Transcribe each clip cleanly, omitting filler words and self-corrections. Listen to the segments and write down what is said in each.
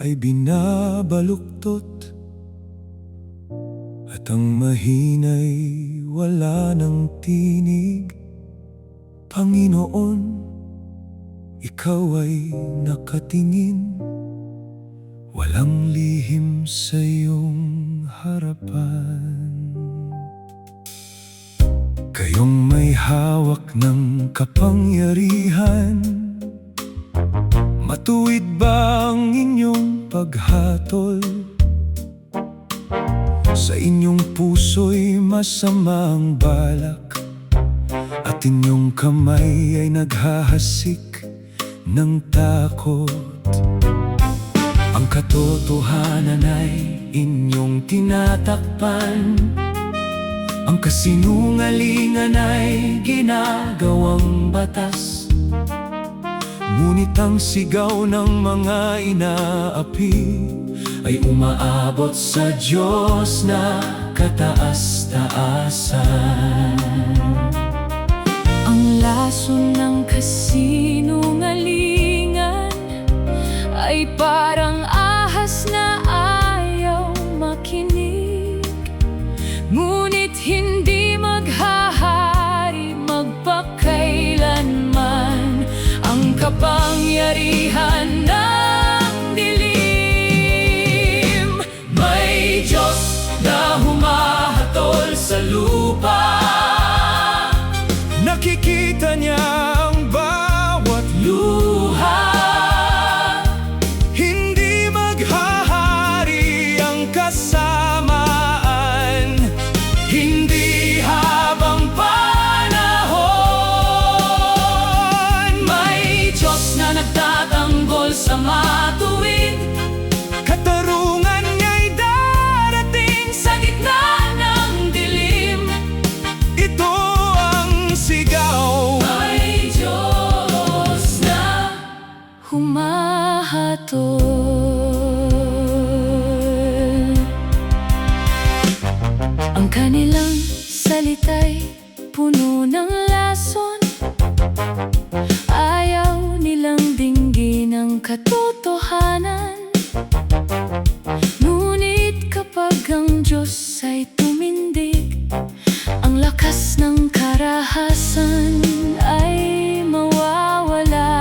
ay binabaluktot, at ang mahina'y wala ng tinig. Panginoon, ikaw ay nakatingin, walang lihim sa iyong harapan. Kayong may hawak ng kapangyarihan, matuwid ba ang inyong paghatol? Sa inyong puso'y masamang balak, at inyong kamay ay naghahasik ng takot. Ang katotohanan ay inyong tinatakpan, ang kasinungalingan ay ginagawang batas. Ngunit ang sigaw ng mga inaapi ay umaabot sa Diyos na kataas-taasan. Ang lason ng kasinungalingan ay parang ahas na ayaw makinig, ngunit hindi maghahari magpakailanman ang kapangyarihan ng dilim. May Diyos na humahatol sa lupa, Nakikita niya ang bawat luha. Hindi maghahari ang kasamaan, hindi habang panahon. May Diyos na nagtatanggol sa matuwid, katarungan niya'y darating sa gitna ng dilim. Ito ang sigaw. May Diyos na humahatol. Ang kanilang salita'y puno ng lason, ayaw nilang dinggin ang katotohanan. Ngunit kapag ang Diyos ay tumindig, ang lakas ng karahasan ay mawawala.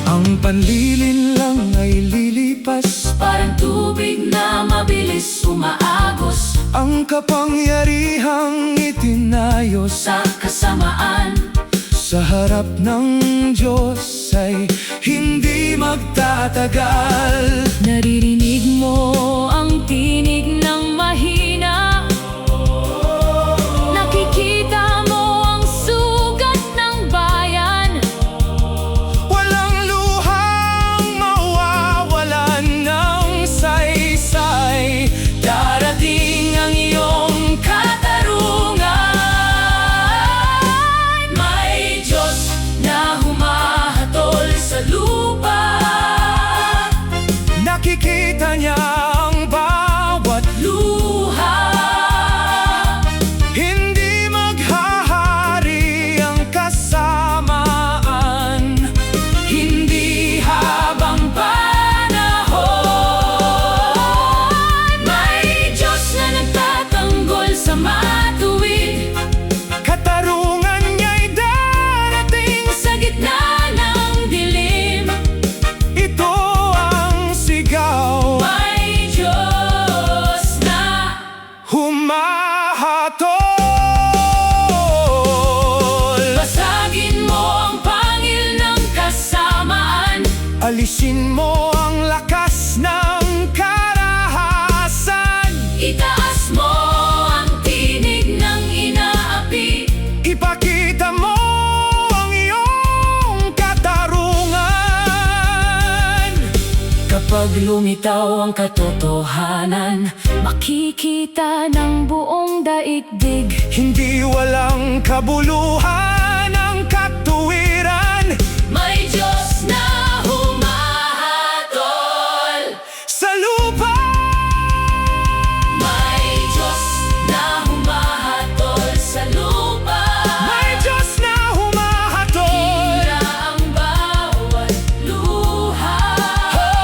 Ang panlilin lang ay lilipas, Parang tubig na mabilis umaagos ang kapangyarihang itinayos sa kasamaan. sa harap ng Diyos ay hindi magtatagal. Naririnig mo ang tinig ng mahina, nakikita mo ang sugat ng bayan. Walang luhang mawawalan ng saysay, Darating ang iyong katarungan. May Diyos na humahatol sa lupa, nakikita niya ang bawat luha. hindi maghahari ang kasamaan, Hindi habang panahon. May Diyos na nagtatanggol sa matuwid, katarungan niya'y darating. sa gitna ng dilim. Ito ang sigaw. May Diyos na Humahatol. basagin mo ang pangil ng kasamaan. Alisin mo ang lakas ng karahasan. Itaas mo ang tinig ng inaapi. Ipakita mo ang iyong katarungan. Kapag lumitaw ang katotohanan, makikita ng buong daigdig. Hindi walang kabuluhan ang katuwiran. May Diyos na humahatol Sa lupa May Diyos na humahatol sa lupa. may Diyos na humahatol. Tila ang bawat luha. Oh,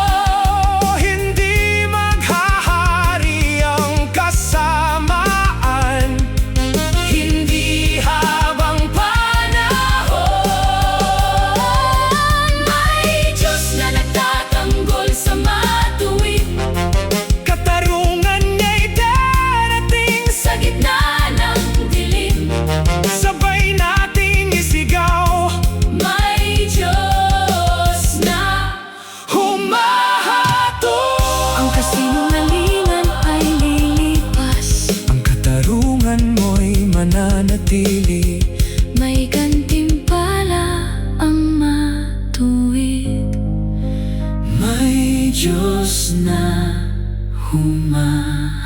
nagtatanggol sa matuwid. Katarungan niya'y darating, Sa gitna ng dilim, sabay nating isigaw, may Diyos na humahatol. ang kasinungalingan ay lilipas. Ang katarungan mo'y mananatili. May gantimpala ang matuwid. May Diyos na humahatol.